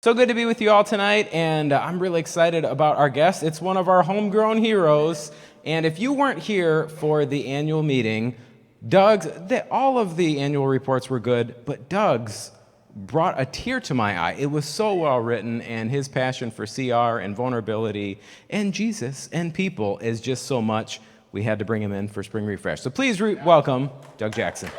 So good to be with you all tonight, and I'm really excited about our guest. It's one of our homegrown heroes, and if you weren't here for the annual meeting, all of the annual reports were good, but Doug's brought a tear to my eye. It was so well written, and his passion for CR and vulnerability and Jesus and people is just so much. We had to bring him in for Spring Refresh. So please welcome Doug Jackson.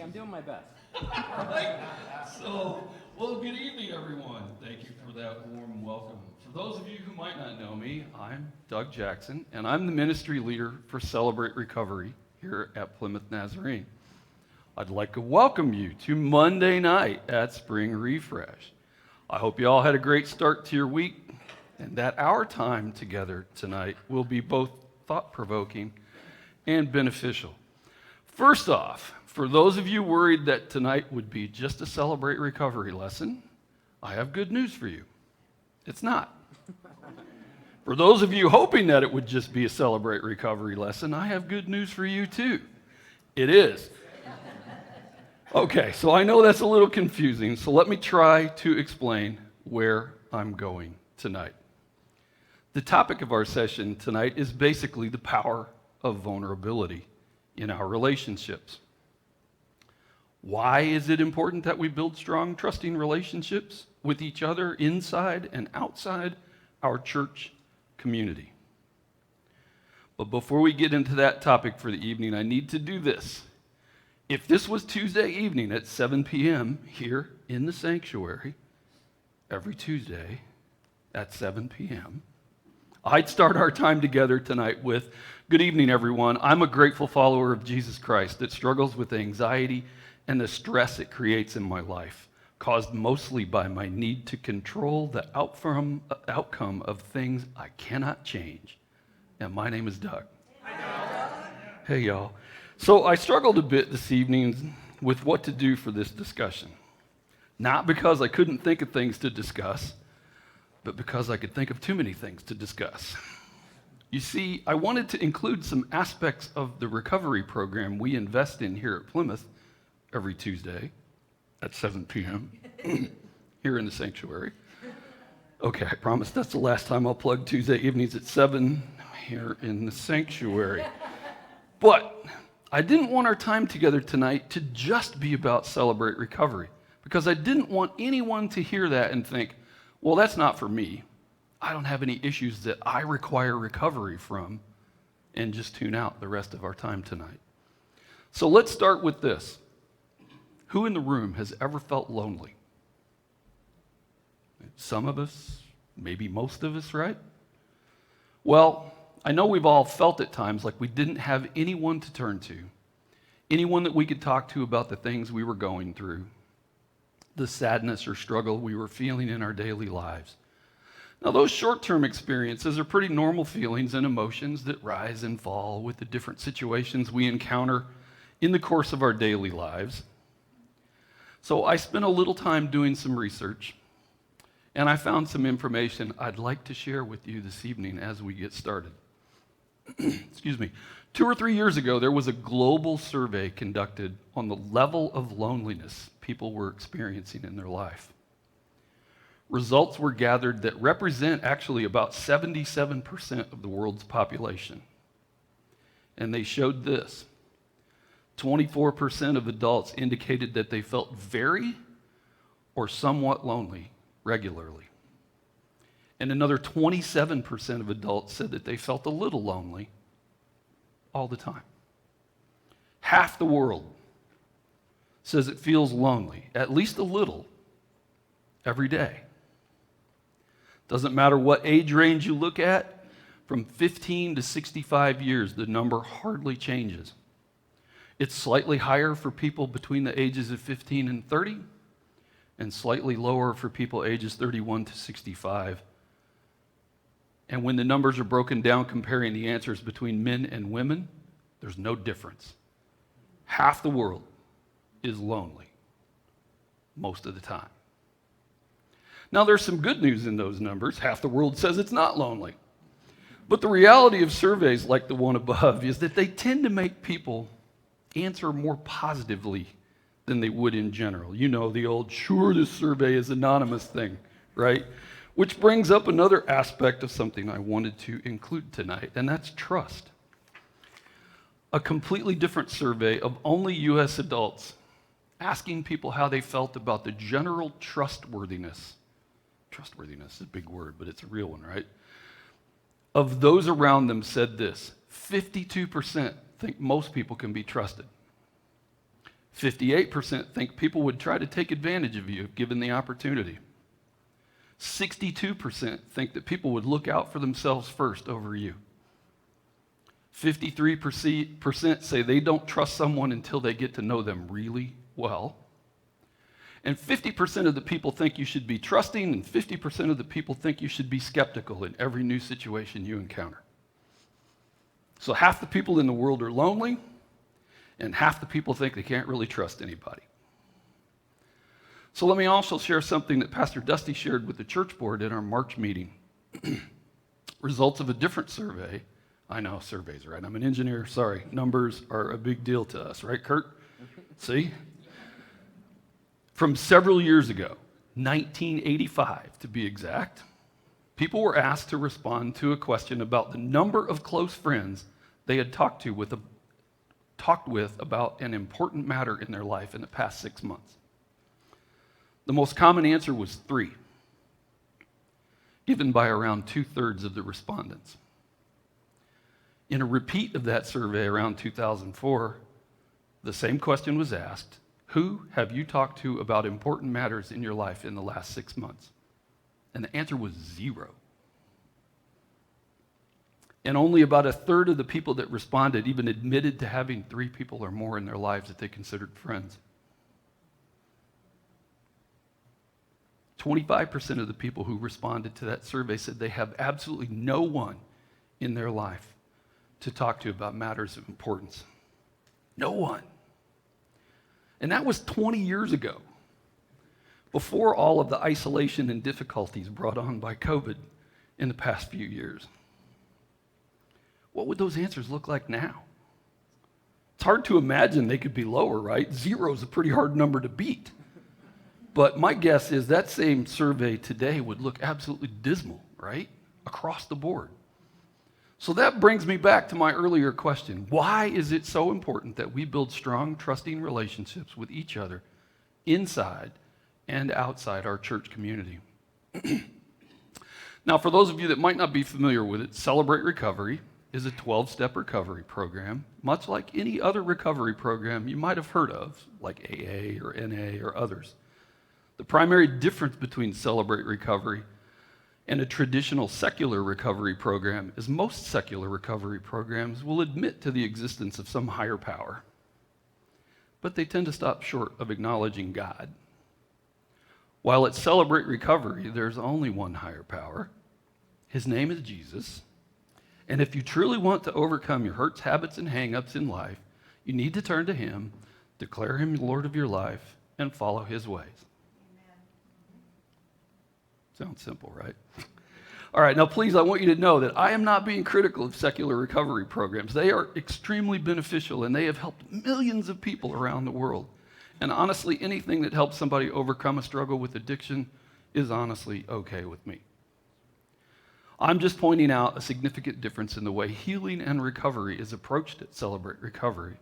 I'm doing my best. Well, good evening, everyone. Thank you for that warm welcome. For those of you who might not know me, I'm Doug Jackson, and I'm the ministry leader for Celebrate Recovery here at Plymouth Nazarene. I'd like to welcome you to Monday night at Spring Refresh. I hope you all had a great start to your week, and that our time together tonight will be both thought-provoking and beneficial. First off, for those of you worried that tonight would be just a Celebrate Recovery lesson, I have good news for you. It's not. For those of you hoping that it would just be a Celebrate Recovery lesson, I have good news for you too. It is. Okay, so I know that's a little confusing, so let me try to explain where I'm going tonight. The topic of our session tonight is basically the power of vulnerability in our relationships. Why is it important that we build strong, trusting relationships with each other inside and outside our church community? But before we get into that topic for the evening, I need to do this. If this was Tuesday evening at 7 p.m. here in the sanctuary, every Tuesday at 7 p.m., I'd start our time together tonight with, "Good evening, everyone. I'm a grateful follower of Jesus Christ that struggles with anxiety and the stress it creates in my life, caused mostly by my need to control the outcome of things I cannot change. And my name is Doug." Hey, y'all. So I struggled a bit this evening with what to do for this discussion. Not because I couldn't think of things to discuss, but because I could think of too many things to discuss. You see, I wanted to include some aspects of the recovery program we invest in here at Plymouth every Tuesday at 7 p.m. here in the sanctuary. Okay, I promise that's the last time I'll plug Tuesday evenings at 7 here in the sanctuary. But I didn't want our time together tonight to just be about Celebrate Recovery, because I didn't want anyone to hear that and think, well, that's not for me. I don't have any issues that I require recovery from, and just tune out the rest of our time tonight. So let's start with this. Who in the room has ever felt lonely? Some of us, maybe most of us, right? Well, I know we've all felt at times like we didn't have anyone to turn to, anyone that we could talk to about the things we were going through, the sadness or struggle we were feeling in our daily lives. Now, those short-term experiences are pretty normal feelings and emotions that rise and fall with the different situations we encounter in the course of our daily lives. So I spent a little time doing some research, and I found some information I'd like to share with you this evening as we get started. Excuse me. 2 or 3 years ago, there was a global survey conducted on the level of loneliness people were experiencing in their life. Results were gathered that represent actually about 77% of the world's population. And they showed this. 24% of adults indicated that they felt very or somewhat lonely regularly. And another 27% of adults said that they felt a little lonely all the time. Half the world says it feels lonely, at least a little, every day. Doesn't matter what age range you look at, from 15 to 65 years, the number hardly changes. It's slightly higher for people between the ages of 15 and 30, and slightly lower for people ages 31 to 65. And when the numbers are broken down comparing the answers between men and women, there's no difference. Half the world is lonely most of the time. Now, there's some good news in those numbers. Half the world says it's not lonely. But the reality of surveys like the one above is that they tend to make people answer more positively than they would in general. You know, the old, sure, this survey is anonymous thing, right? Which brings up another aspect of something I wanted to include tonight, and that's trust. A completely different survey of only U.S. adults asking people how they felt about the general trustworthiness is a big word, but it's a real one, right? Of those around them said this: 52% think most people can be trusted. 58% think people would try to take advantage of you if given the opportunity. 62% think that people would look out for themselves first over you. 53% say they don't trust someone until they get to know them really well. And 50% of the people think you should be trusting, and 50% of the people think you should be skeptical in every new situation you encounter. So half the people in the world are lonely, and half the people think they can't really trust anybody. So let me also share something that Pastor Dusty shared with the church board in our March meeting. Results of a different survey. I know, surveys, right? I'm an engineer, sorry. Numbers are a big deal to us, right, Kurt? See? From several years ago, 1985 to be exact, people were asked to respond to a question about the number of close friends they had talked with about an important matter in their life in the past 6 months. The most common answer was 3, given by around 2/3 of the respondents. In a repeat of that survey around 2004, the same question was asked: who have you talked to about important matters in your life in the last 6 months? And the answer was 0. And only about 1/3 of the people that responded even admitted to having 3 people or more in their lives that they considered friends. 25% of the people who responded to that survey said they have absolutely no one in their life to talk to about matters of importance. No one. And that was 20 years ago, before all of the isolation and difficulties brought on by COVID in the past few years. What would those answers look like now? It's hard to imagine they could be lower, right? 0 is a pretty hard number to beat. But my guess is that same survey today would look absolutely dismal, right? Across the board. So that brings me back to my earlier question. Why is it so important that we build strong, trusting relationships with each other inside and outside our church community? Now, for those of you that might not be familiar with it, Celebrate Recovery is a 12-step recovery program, much like any other recovery program you might have heard of, like AA or NA or others. The primary difference between Celebrate Recovery and a traditional secular recovery program is most secular recovery programs will admit to the existence of some higher power, but they tend to stop short of acknowledging God. While at Celebrate Recovery, there's only one higher power. His name is Jesus. And if you truly want to overcome your hurts, habits, and hang-ups in life, you need to turn to him, declare him Lord of your life, and follow his ways. Sounds simple, right? All right, now please, I want you to know that I am not being critical of secular recovery programs. They are extremely beneficial, and they have helped millions of people around the world. And honestly, anything that helps somebody overcome a struggle with addiction is honestly okay with me. I'm just pointing out a significant difference in the way healing and recovery is approached at Celebrate Recovery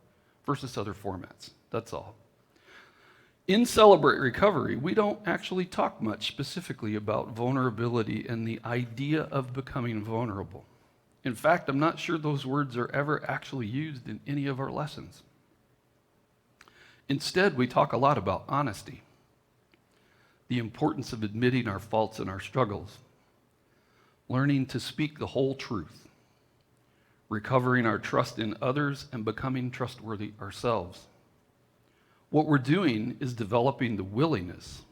versus other formats. That's all. In Celebrate Recovery, we don't actually talk much specifically about vulnerability and the idea of becoming vulnerable. In fact, I'm not sure those words are ever actually used in any of our lessons. Instead, we talk a lot about honesty, the importance of admitting our faults and our struggles, learning to speak the whole truth, recovering our trust in others, and becoming trustworthy ourselves. What we're doing is developing the willingness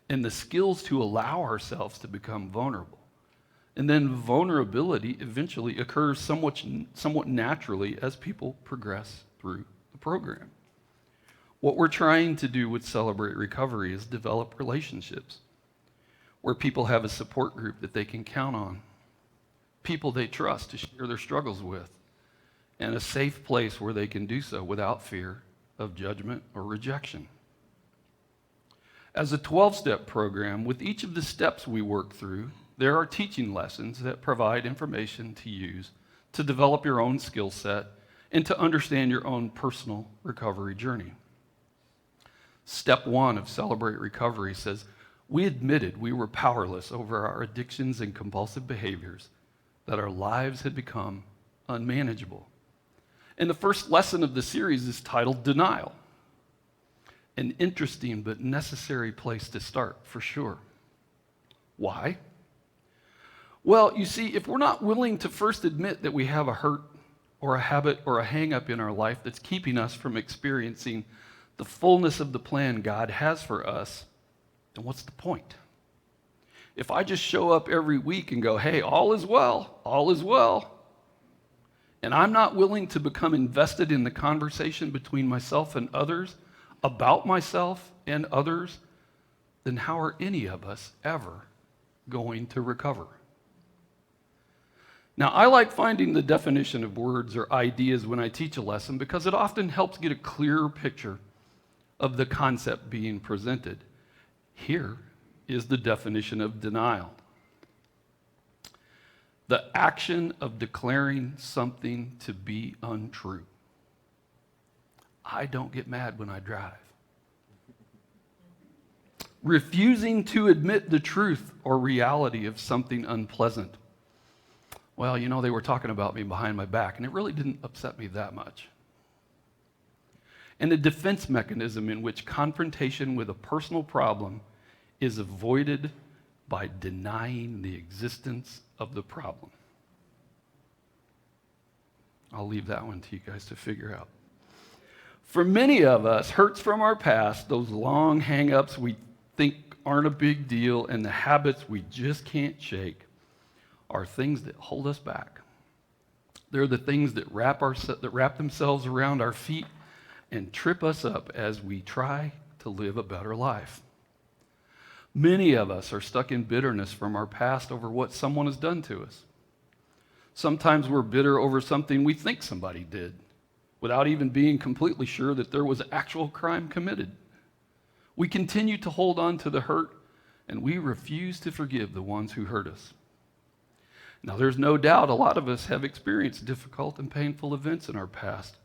and the skills to allow ourselves to become vulnerable. And then vulnerability eventually occurs somewhat naturally as people progress through the program. What we're trying to do with Celebrate Recovery is develop relationships where people have a support group that they can count on, people they trust to share their struggles with, and a safe place where they can do so without fear of judgment or rejection. As a 12-step program, with each of the steps we work through, there are teaching lessons that provide information to use to develop your own skill set and to understand your own personal recovery journey. Step 1 of Celebrate Recovery says, we admitted we were powerless over our addictions and compulsive behaviors, that our lives had become unmanageable. And the first lesson of the series is titled Denial. An interesting but necessary place to start, for sure. Why? Well, you see, if we're not willing to first admit that we have a hurt or a habit or a hang-up in our life that's keeping us from experiencing the fullness of the plan God has for us, then what's the point? If I just show up every week and go, hey, all is well, and I'm not willing to become invested in the conversation between myself and others about myself and others, then how are any of us ever going to recover? Now, I like finding the definition of words or ideas when I teach a lesson because it often helps get a clearer picture of the concept being presented. Here is the definition of denial: the action of declaring something to be untrue. I don't get mad when I drive. Refusing to admit the truth or reality of something unpleasant. Well, you know, they were talking about me behind my back, and it really didn't upset me that much. And a defense mechanism in which confrontation with a personal problem is avoided by denying the existence of the problem. I'll leave that one to you guys to figure out. For many of us, hurts from our past, those long hang-ups we think aren't a big deal, and the habits we just can't shake, are things that hold us back. They're the things that wrap themselves around our feet and trip us up as we try to live a better life. Many of us are stuck in bitterness from our past over what someone has done to us. Sometimes we're bitter over something we think somebody did, without even being completely sure that there was actual crime committed. We continue to hold on to the hurt, and we refuse to forgive the ones who hurt us. Now, there's no doubt a lot of us have experienced difficult and painful events in our past,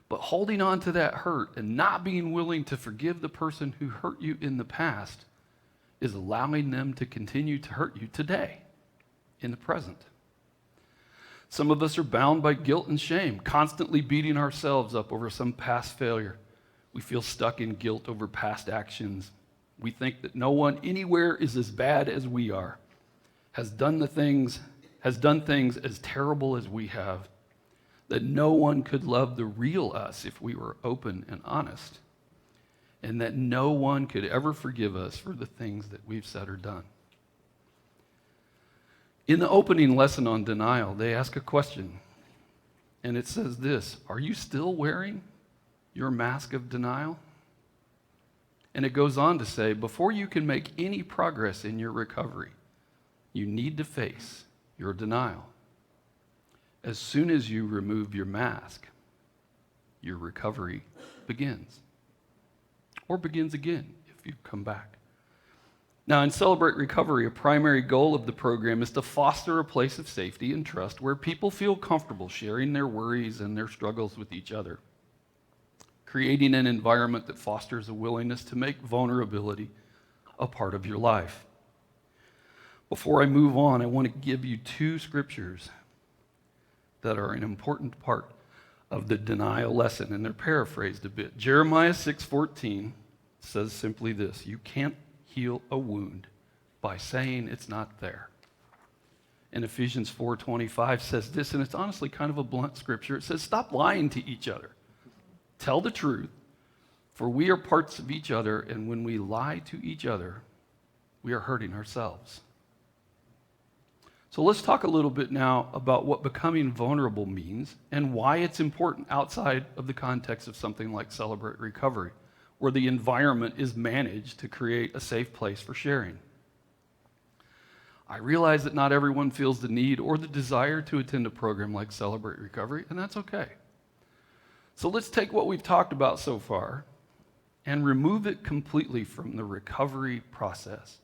but holding on to that hurt and not being willing to forgive the person who hurt you in the past is allowing them to continue to hurt you today, in the present. Some of us are bound by guilt and shame, constantly beating ourselves up over some past failure. We feel stuck in guilt over past actions. We think that no one anywhere is as bad as we are, has done things as terrible as we have, that no one could love the real us if we were open and honest, and that no one could ever forgive us for the things that we've said or done. In the opening lesson on denial, they ask a question, and it says this: are you still wearing your mask of denial? And it goes on to say, before you can make any progress in your recovery, you need to face your denial. As soon as you remove your mask, your recovery begins. Or begins again if you come back. Now, in Celebrate Recovery, a primary goal of the program is to foster a place of safety and trust where people feel comfortable sharing their worries and their struggles with each other, creating an environment that fosters a willingness to make vulnerability a part of your life. Before I move on, I want to give you two scriptures that are an important part of the denial lesson, and they're paraphrased a bit. Jeremiah 6:14 says simply this: you can't heal a wound by saying it's not there. And Ephesians 4:25 says this, and it's honestly kind of a blunt scripture. It says, stop lying to each other. Tell the truth, for we are parts of each other, and when we lie to each other, we are hurting ourselves. So let's talk a little bit now about what becoming vulnerable means and why it's important outside of the context of something like Celebrate Recovery. where the environment is managed to create a safe place for sharing. I realize that not everyone feels the need or the desire to attend a program like Celebrate Recovery, and that's okay. So let's take what we've talked about so far and remove it completely from the recovery process.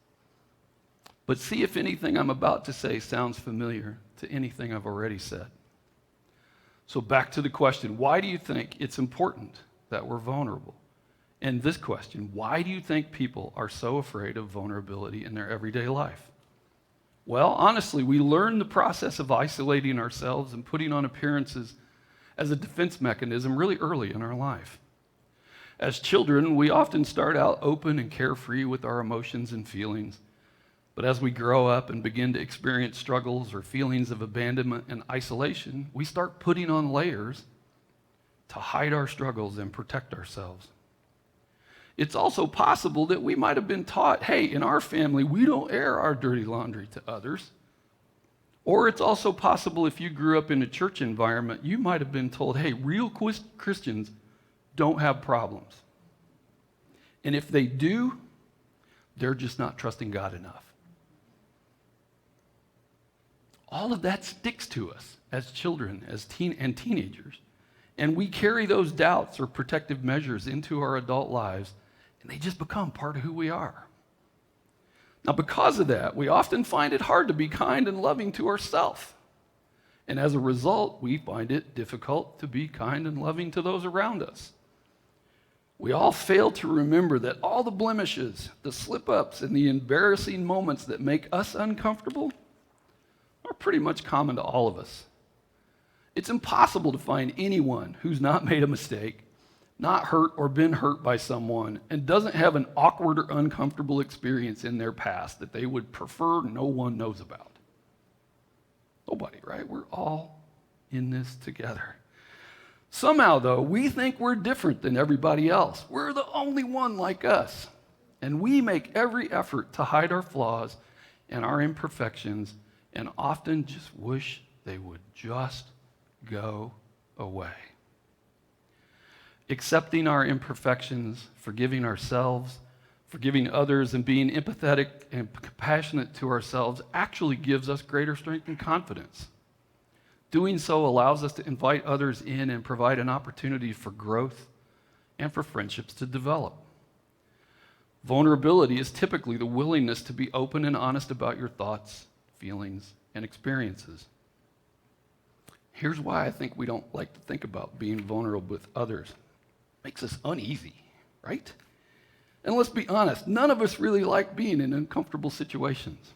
But see if anything I'm about to say sounds familiar to anything I've already said. So back to the question, why do you think it's important that we're vulnerable? And this question, why do you think people are so afraid of vulnerability in their everyday life? Well, honestly, we learn the process of isolating ourselves and putting on appearances as a defense mechanism really early in our life. As children, we often start out open and carefree with our emotions and feelings. But as we grow up and begin to experience struggles or feelings of abandonment and isolation, we start putting on layers to hide our struggles and protect ourselves. It's also possible that we might have been taught, hey, in our family, we don't air our dirty laundry to others. Or it's also possible if you grew up in a church environment, you might have been told, hey, real Christians don't have problems. And if they do, they're just not trusting God enough. All of that sticks to us as children, as teenagers. And we carry those doubts or protective measures into our adult lives, and they just become part of who we are. Now, because of that, we often find it hard to be kind and loving to ourselves. And as a result, we find it difficult to be kind and loving to those around us. We all fail to remember that all the blemishes, the slip-ups, and the embarrassing moments that make us uncomfortable are pretty much common to all of us. It's impossible to find anyone who's not made a mistake, not hurt or been hurt by someone, and doesn't have an awkward or uncomfortable experience in their past that they would prefer no one knows about. Nobody, right? We're all in this together. Somehow, though, we think we're different than everybody else. We're the only one like us. And we make every effort to hide our flaws and our imperfections and often just wish they would just go away. Accepting our imperfections, forgiving ourselves, forgiving others, and being empathetic and compassionate to ourselves actually gives us greater strength and confidence. Doing so allows us to invite others in and provide an opportunity for growth and for friendships to develop. Vulnerability is typically the willingness to be open and honest about your thoughts, feelings, and experiences. Here's why I think we don't like to think about being vulnerable with others. It makes us uneasy, right? And let's be honest, none of us really like being in uncomfortable situations.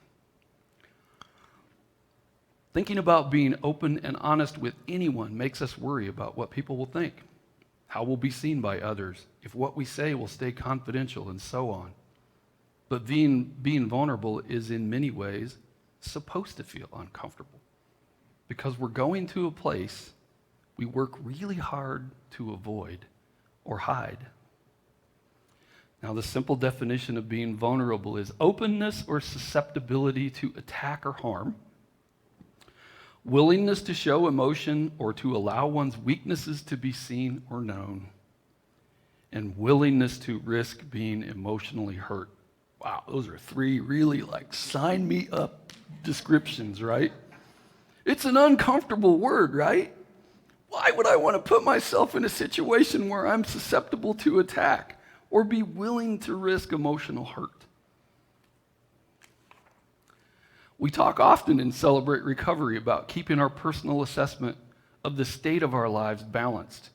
Thinking about being open and honest with anyone makes us worry about what people will think, how we'll be seen by others, if what we say will stay confidential, and so on. But being vulnerable is in many ways supposed to feel uncomfortable because we're going to a place we work really hard to avoid or hide. Now, the simple definition of being vulnerable is openness or susceptibility to attack or harm, willingness to show emotion or to allow one's weaknesses to be seen or known, and willingness to risk being emotionally hurt. Wow, those are three really sign me up descriptions, right? It's an uncomfortable word, right? Why would I want to put myself in a situation where I'm susceptible to attack or be willing to risk emotional hurt? We talk often in Celebrate Recovery about keeping our personal assessment of the state of our lives balanced,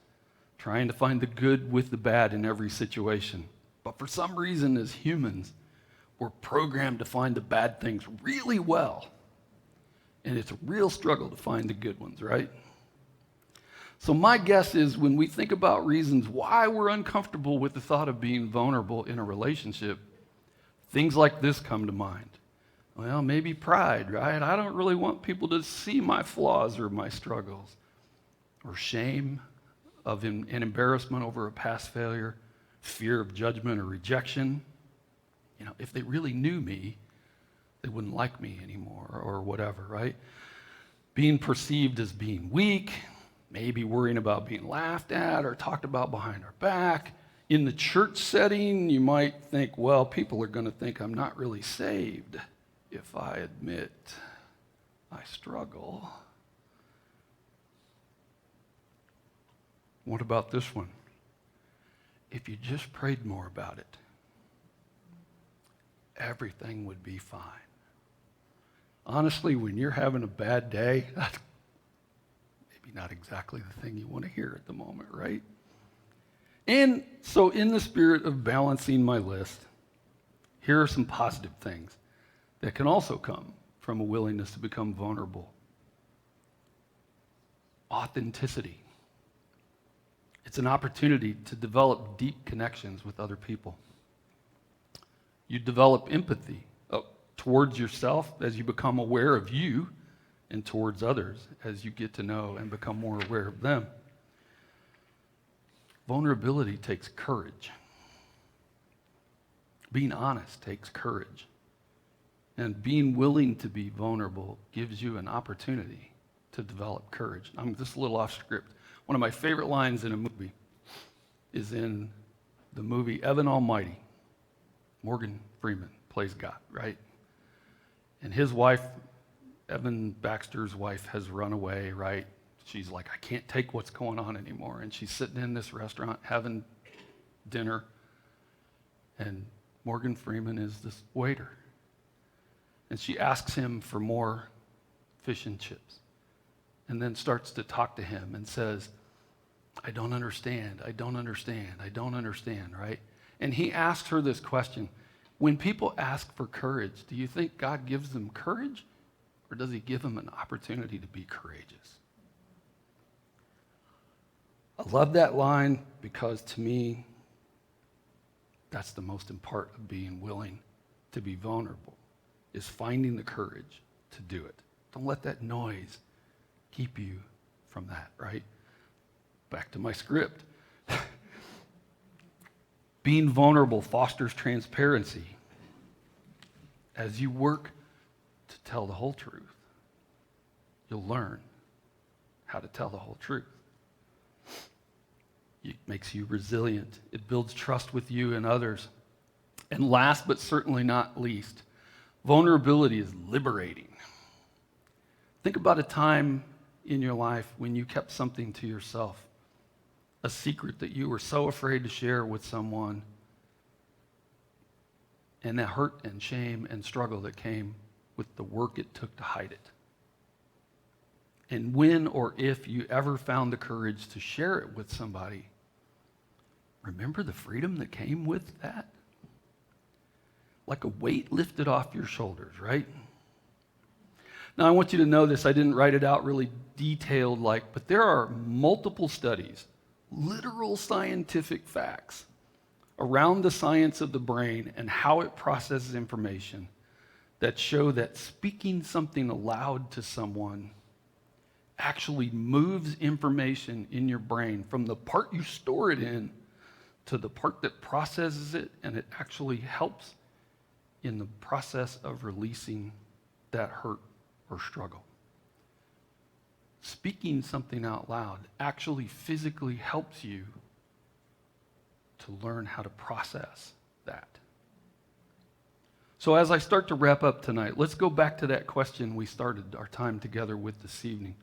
trying to find the good with the bad in every situation. But for some reason, as humans, we're programmed to find the bad things really well. And it's a real struggle to find the good ones, right? So my guess is when we think about reasons why we're uncomfortable with the thought of being vulnerable in a relationship, things like this come to mind. Well, maybe pride, right? I don't really want people to see my flaws or my struggles. Or shame of an embarrassment over a past failure, fear of judgment or rejection. You know, if they really knew me, they wouldn't like me anymore or whatever, right? Being perceived as being weak, maybe worrying about being laughed at or talked about behind our back. In the church setting, you might think, well, people are going to think I'm not really saved if I admit I struggle. What about this one? If you just prayed more about it, everything would be fine. Honestly, when you're having a bad day, that's maybe not exactly the thing you want to hear at the moment, right? And so in the spirit of balancing my list, here are some positive things that can also come from a willingness to become vulnerable. Authenticity. It's an opportunity to develop deep connections with other people. You develop empathy towards yourself as you become aware of you, and towards others as you get to know and become more aware of them. Vulnerability takes courage. Being honest takes courage. And being willing to be vulnerable gives you an opportunity to develop courage. I'm just a little off script. One of my favorite lines in a movie is in the movie Evan Almighty. Morgan Freeman plays God, right? And his wife, Evan Baxter's wife, has run away, right? She's like, I can't take what's going on anymore. And she's sitting in this restaurant having dinner, and Morgan Freeman is this waiter. And she asks him for more fish and chips, and then starts to talk to him and says, I don't understand, right? And he asked her this question: when people ask for courage, do you think God gives them courage, or does he give them an opportunity to be courageous? I love that line because to me, that's the most important of being willing to be vulnerable, is finding the courage to do it. Don't let that noise keep you from that, right? Back to my script. Being vulnerable fosters transparency. As you work to tell the whole truth, you'll learn how to tell the whole truth. It makes you resilient. It builds trust with you and others. And last but certainly not least, vulnerability is liberating. Think about a time in your life when you kept something to yourself, a secret that you were so afraid to share with someone, and that hurt and shame and struggle that came with the work it took to hide it. And when or if you ever found the courage to share it with somebody, remember the freedom that came with that? Like a weight lifted off your shoulders, right? Now, I want you to know this. I didn't write it out really detailed, but there are multiple studies, literal scientific facts around the science of the brain and how it processes information that show that speaking something aloud to someone actually moves information in your brain from the part you store it in to the part that processes it, and it actually helps in the process of releasing that hurt or struggle. Speaking something out loud actually physically helps you to learn how to process that. So as I start to wrap up tonight, let's go back to that question we started our time together with this evening.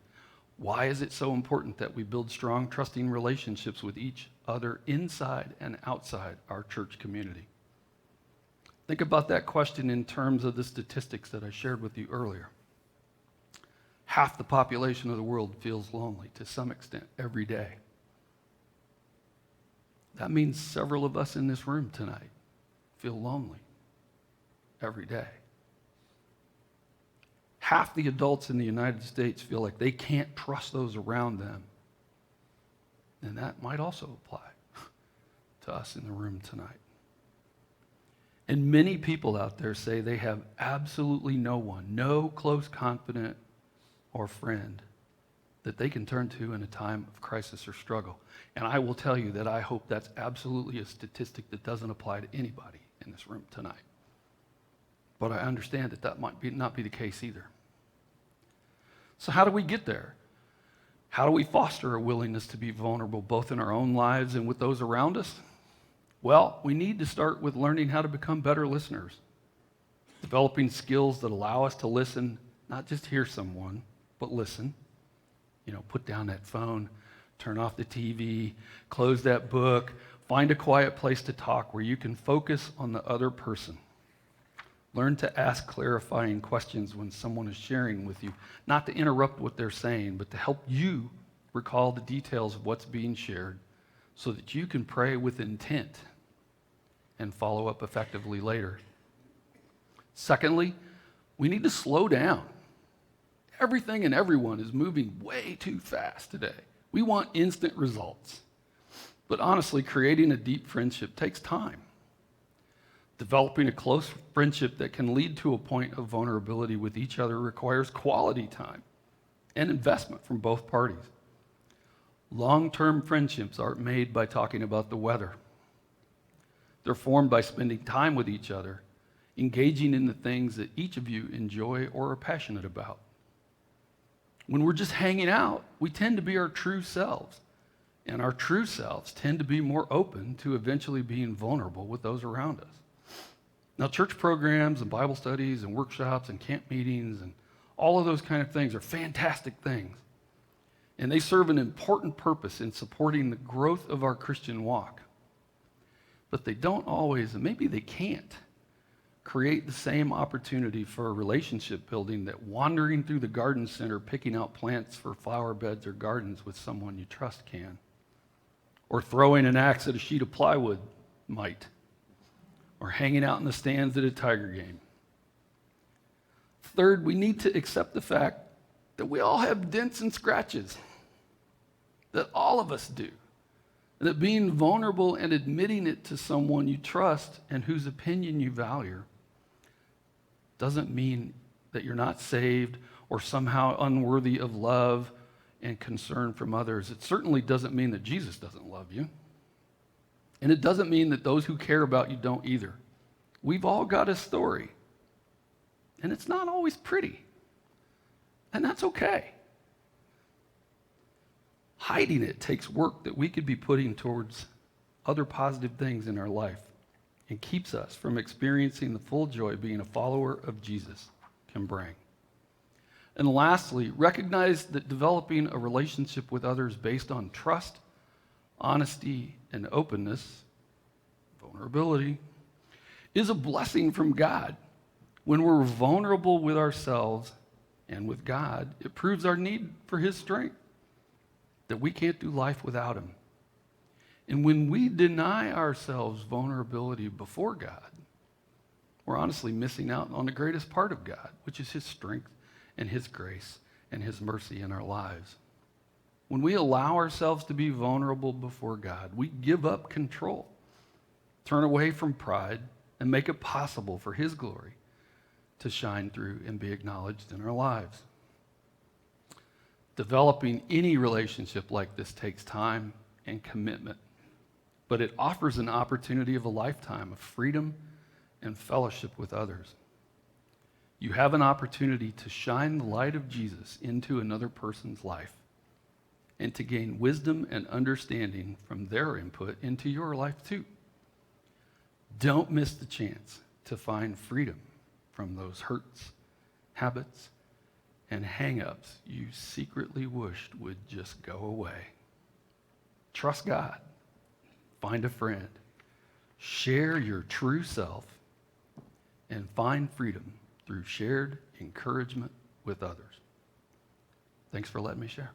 Why is it so important that we build strong, trusting relationships with each other inside and outside our church community? Think about that question in terms of the statistics that I shared with you earlier. Half the population of the world feels lonely to some extent every day. That means several of us in this room tonight feel lonely every day. Half the adults in the United States feel like they can't trust those around them. And that might also apply to us in the room tonight. And many people out there say they have absolutely no one, no close confidant or friend that they can turn to in a time of crisis or struggle. And I will tell you that I hope that's absolutely a statistic that doesn't apply to anybody in this room tonight. But I understand that might not be the case either. So how do we get there? How do we foster a willingness to be vulnerable both in our own lives and with those around us? Well, we need to start with learning how to become better listeners, developing skills that allow us to listen, not just hear someone, but listen. Put down that phone, turn off the TV, close that book, find a quiet place to talk where you can focus on the other person. Learn to ask clarifying questions when someone is sharing with you, not to interrupt what they're saying, but to help you recall the details of what's being shared so that you can pray with intent and follow up effectively later. Secondly, we need to slow down. Everything and everyone is moving way too fast today. We want instant results. But honestly, creating a deep friendship takes time. Developing a close friendship that can lead to a point of vulnerability with each other requires quality time and investment from both parties. Long-term friendships aren't made by talking about the weather. They're formed by spending time with each other, engaging in the things that each of you enjoy or are passionate about. When we're just hanging out, we tend to be our true selves, and our true selves tend to be more open to eventually being vulnerable with those around us. Now, church programs and Bible studies and workshops and camp meetings and all of those kind of things are fantastic things, and they serve an important purpose in supporting the growth of our Christian walk. But they don't always, and maybe they can't, create the same opportunity for a relationship building that wandering through the garden center picking out plants for flower beds or gardens with someone you trust can, or throwing an axe at a sheet of plywood might, or hanging out in the stands at a Tiger game. Third, we need to accept the fact that we all have dents and scratches, that all of us do. And that being vulnerable and admitting it to someone you trust and whose opinion you value doesn't mean that you're not saved or somehow unworthy of love and concern from others. It certainly doesn't mean that Jesus doesn't love you. And it doesn't mean that those who care about you don't either. We've all got a story. And it's not always pretty. And that's okay. Hiding it takes work that we could be putting towards other positive things in our life and keeps us from experiencing the full joy being a follower of Jesus can bring. And lastly, recognize that developing a relationship with others based on trust, honesty, and openness, vulnerability, is a blessing from God. When we're vulnerable with ourselves and with God, it proves our need for His strength, that we can't do life without Him. And when we deny ourselves vulnerability before God, we're honestly missing out on the greatest part of God, which is His strength and His grace and His mercy in our lives. When we allow ourselves to be vulnerable before God, we give up control, turn away from pride, and make it possible for His glory to shine through and be acknowledged in our lives. Developing any relationship like this takes time and commitment, but it offers an opportunity of a lifetime of freedom and fellowship with others. You have an opportunity to shine the light of Jesus into another person's life and to gain wisdom and understanding from their input into your life too. Don't miss the chance to find freedom from those hurts, habits, and hang-ups you secretly wished would just go away. Trust God. Find a friend. Share your true self and find freedom through shared encouragement with others. Thanks for letting me share.